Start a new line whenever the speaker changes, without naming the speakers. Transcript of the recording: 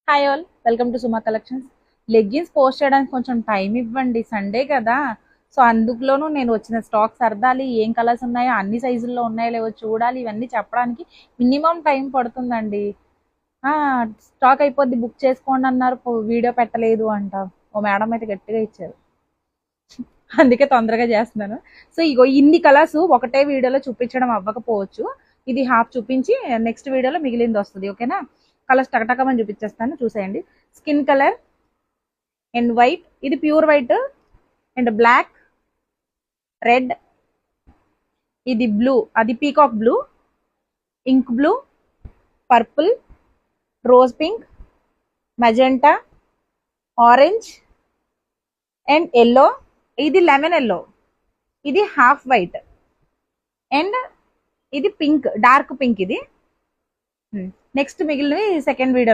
Hi all, welcome to Suma collections. Leggings post చేయడానికి కొంచెం time ఇవ్వండి, సండే కదా. సో అందులోనూ నేను వచ్చిన స్టాక్ సర్దాలి, ఏం కలర్స్ ఉన్నాయో, అన్ని సైజుల్లో ఉన్నాయో లేవో చూడాలి. ఇవన్నీ చెప్పడానికి మినిమం టైం పడుతుందండి. స్టాక్ అయిపోద్ది, బుక్ చేసుకోండి అన్నారు, వీడియో పెట్టలేదు అంట. ఓ మేడం అయితే గట్టిగా ఇచ్చారు, అందుకే తొందరగా చేస్తున్నాను. సో ఇగో ఇన్ని కలర్స్ ఒకటే వీడియోలో చూపించడం అవ్వకపోవచ్చు. ఇది హాఫ్ చూపించి నెక్స్ట్ వీడియోలో మిగిలింది వస్తుంది, ఓకేనా. కలర్స్ టకటకమని చూపించేస్తాను, చూసేయండి. స్కిన్ కలర్ అండ్ వైట్, ఇది pure white and black, red, ఇది బ్లూ, అది peacock blue, ink blue, purple, rose pink, magenta, orange and yellow, ఇది లెమన్ ఎల్లో, ఇది హాఫ్ వైట్ అండ్ ఇది పింక్, డార్క్ పింక్. ఇది నెక్స్ట్ మిగిలినవి సెకండ్ వీడియోలో